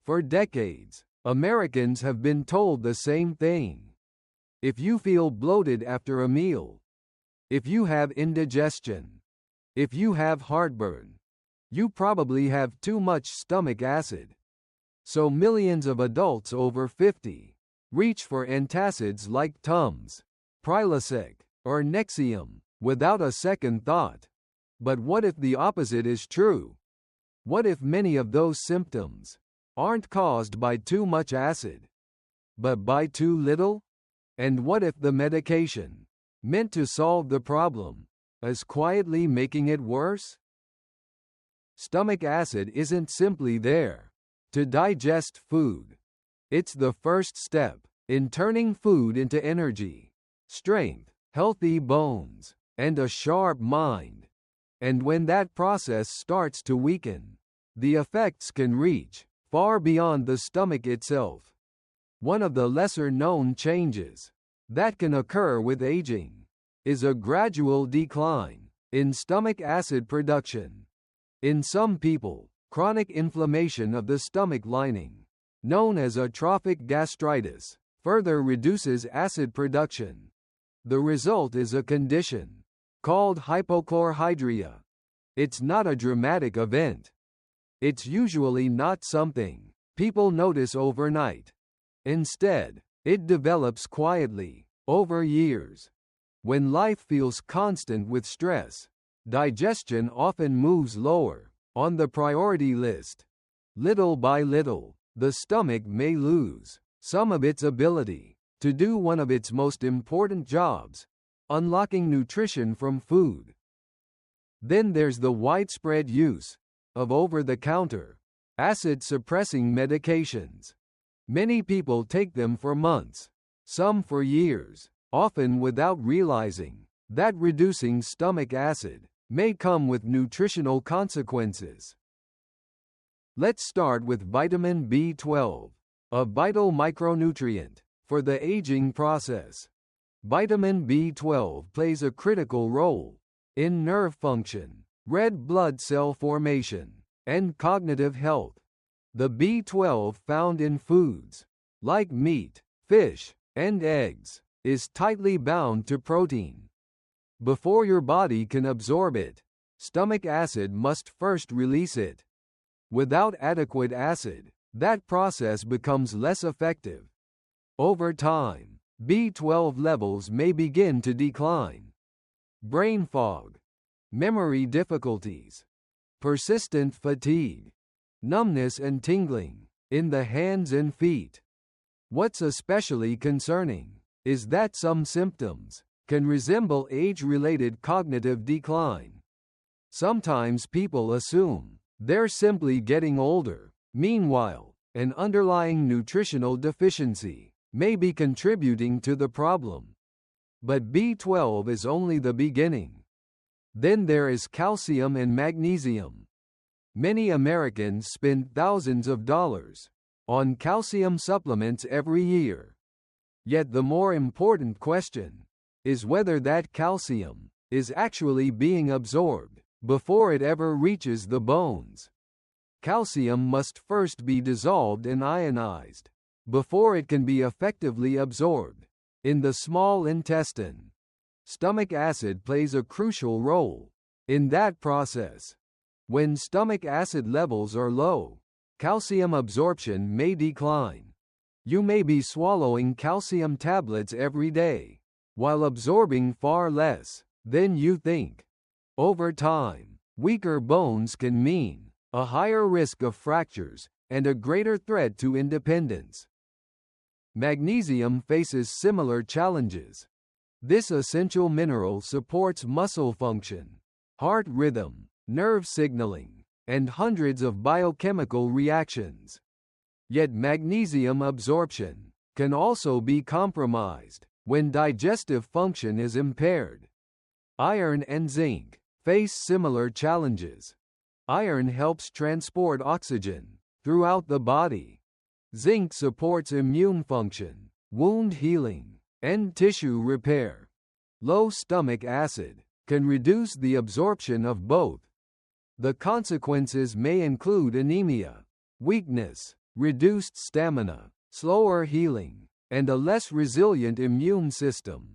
For decades, Americans have been told the same thing. If you feel bloated after a meal, if you have indigestion, if you have heartburn, you probably have too much stomach acid. So millions of adults over 50 reach for antacids like Tums, Prilosec, or Nexium without a second thought. But what if the opposite is true? What if many of those symptoms aren't caused by too much acid, but by too little? And what if the medication meant to solve the problem is quietly making it worse? Stomach acid isn't simply there to digest food. It's the first step in turning food into energy, strength, healthy bones, and a sharp mind. And when that process starts to weaken, the effects can reach far beyond the stomach itself. One of the lesser-known changes that can occur with aging is a gradual decline in stomach acid production. In some people, chronic inflammation of the stomach lining, known as atrophic gastritis, further reduces acid production. The result is a condition called hypochlorhydria. It's not a dramatic event. It's usually not something people notice overnight. Instead, it develops quietly, over years. When life feels constant with stress, digestion often moves lower on the priority list. Little by little, the stomach may lose some of its ability to do one of its most important jobs, unlocking nutrition from food. Then there's the widespread use of over-the-counter acid-suppressing medications. Many people take them for months, some for years, often without realizing that reducing stomach acid may come with nutritional consequences. Let's start with vitamin B12, a vital micronutrient for the aging process. Vitamin B12 plays a critical role in nerve function, red blood cell formation, and cognitive health. The B12 found in foods like meat, fish, and eggs is tightly bound to protein. Before your body can absorb it, stomach acid must first release it. Without adequate acid, that process becomes less effective. Over time, B12 levels may begin to decline. Brain fog, memory difficulties, persistent fatigue, numbness and tingling in the hands and feet. What's especially concerning is that some symptoms can resemble age-related cognitive decline. Sometimes people assume they're simply getting older. Meanwhile, an underlying nutritional deficiency may be contributing to the problem. But B12 is only the beginning. Then there is calcium and magnesium. Many Americans spend thousands of dollars on calcium supplements every year. Yet the more important question is whether that calcium is actually being absorbed before it ever reaches the bones. Calcium must first be dissolved and ionized before it can be effectively absorbed in the small intestine. Stomach acid plays a crucial role in that process. When stomach acid levels are low, calcium absorption may decline. You may be swallowing calcium tablets every day, while absorbing far less than you think. Over time, weaker bones can mean a higher risk of fractures and a greater threat to independence. Magnesium faces similar challenges. This essential mineral supports muscle function, heart rhythm, nerve signaling, and hundreds of biochemical reactions. Yet magnesium absorption can also be compromised when digestive function is impaired. Iron and zinc face similar challenges. Iron helps transport oxygen throughout the body. Zinc supports immune function, wound healing, and tissue repair. Low stomach acid can reduce the absorption of both. The consequences may include anemia, weakness, reduced stamina, slower healing, and a less resilient immune system.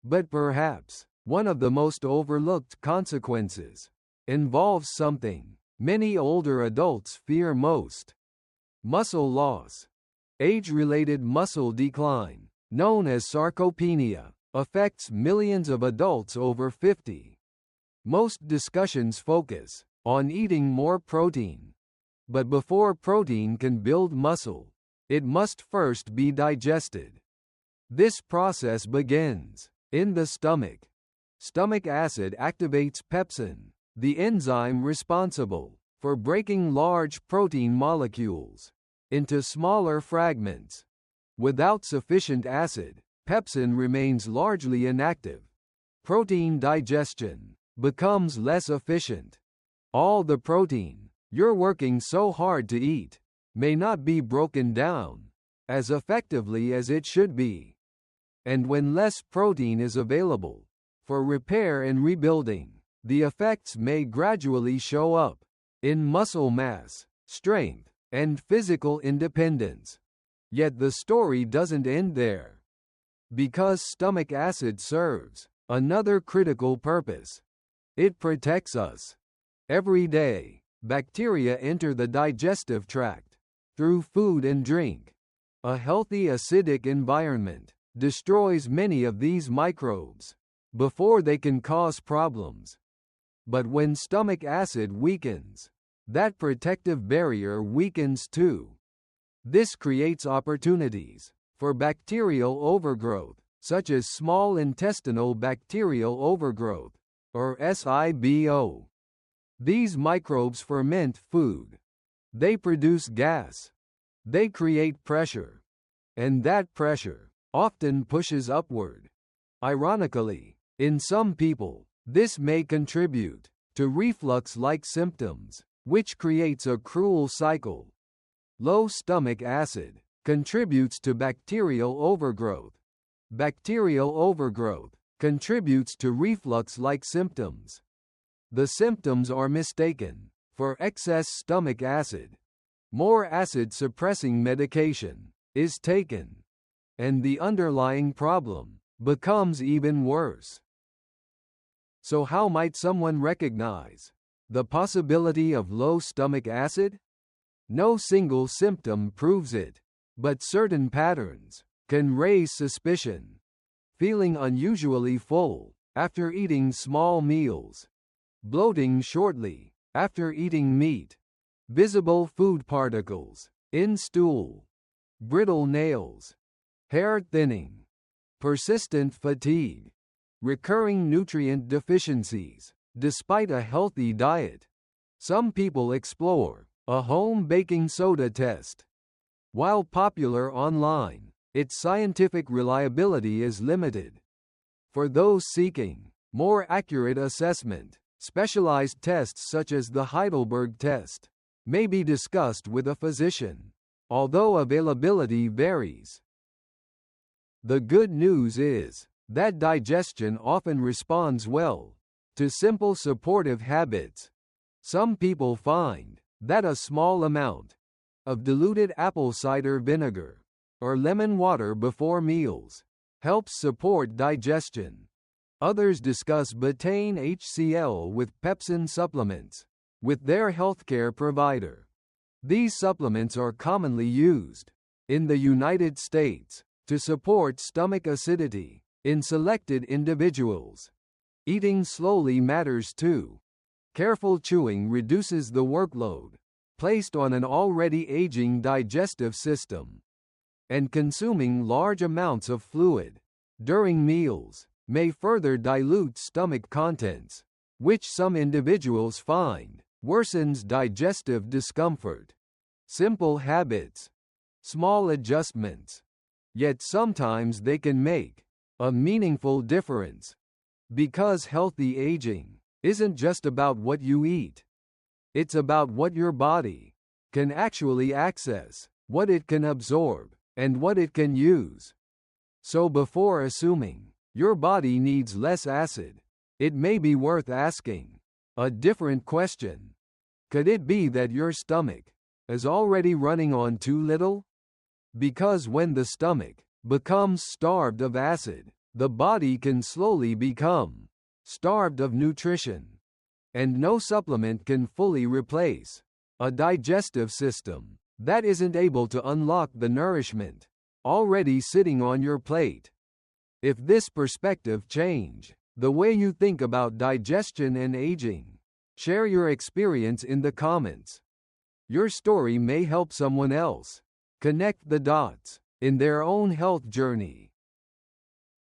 But perhaps one of the most overlooked consequences involves something many older adults fear most: muscle loss. Age-related muscle decline, known as sarcopenia, affects millions of adults over 50. Most discussions focus on eating more protein. But before protein can build muscle, it must first be digested. This process begins in the stomach. Stomach acid activates pepsin, the enzyme responsible for breaking large protein molecules into smaller fragments. Without sufficient acid, pepsin remains largely inactive. Protein digestion becomes less efficient. All the protein you're working so hard to eat may not be broken down as effectively as it should be. And when less protein is available for repair and rebuilding, the effects may gradually show up in muscle mass, strength, and physical independence. Yet the story doesn't end there. Because stomach acid serves another critical purpose. It protects us. Every day, bacteria enter the digestive tract through food and drink. A healthy acidic environment destroys many of these microbes before they can cause problems. But when stomach acid weakens, that protective barrier weakens too. This creates opportunities for bacterial overgrowth, such as small intestinal bacterial overgrowth, or SIBO. These microbes ferment food. They produce gas. They create pressure. And that pressure often pushes upward. Ironically, in some people, this may contribute to reflux-like symptoms, which creates a cruel cycle. Low stomach acid contributes to bacterial overgrowth. Bacterial overgrowth contributes to reflux-like symptoms. The symptoms are mistaken for excess stomach acid. More acid-suppressing medication is taken, and the underlying problem becomes even worse. So how might someone recognize the possibility of low stomach acid? No single symptom proves it, but certain patterns can raise suspicion. Feeling unusually full after eating small meals. Bloating shortly after eating meat. Visible food particles in stool. Brittle nails. Hair thinning. Persistent fatigue. Recurring nutrient deficiencies, despite a healthy diet. Some people explore a home baking soda test. While popular online, its scientific reliability is limited. For those seeking more accurate assessment, specialized tests such as the Heidelberg test may be discussed with a physician, although availability varies. The good news is that digestion often responds well to simple supportive habits. Some people find that a small amount of diluted apple cider vinegar or lemon water before meals helps support digestion. Others discuss betaine HCl with pepsin supplements with their healthcare provider. These supplements are commonly used in the United States to support stomach acidity in selected individuals. Eating slowly matters too. Careful chewing reduces the workload placed on an already aging digestive system. And consuming large amounts of fluid during meals may further dilute stomach contents, which some individuals find worsens digestive discomfort. Simple habits, small adjustments, yet sometimes they can make a meaningful difference. Because healthy aging isn't just about what you eat. It's about what your body can actually access, what it can absorb, and what it can use. So before assuming your body needs less acid, it may be worth asking a different question. Could it be that your stomach is already running on too little? Because when the stomach becomes starved of acid, the body can slowly become starved of nutrition, and no supplement can fully replace a digestive system that isn't able to unlock the nourishment already sitting on your plate. If this perspective change the way you think about digestion and aging, share your experience in the comments. Your story may help someone else connect the dots in their own health journey.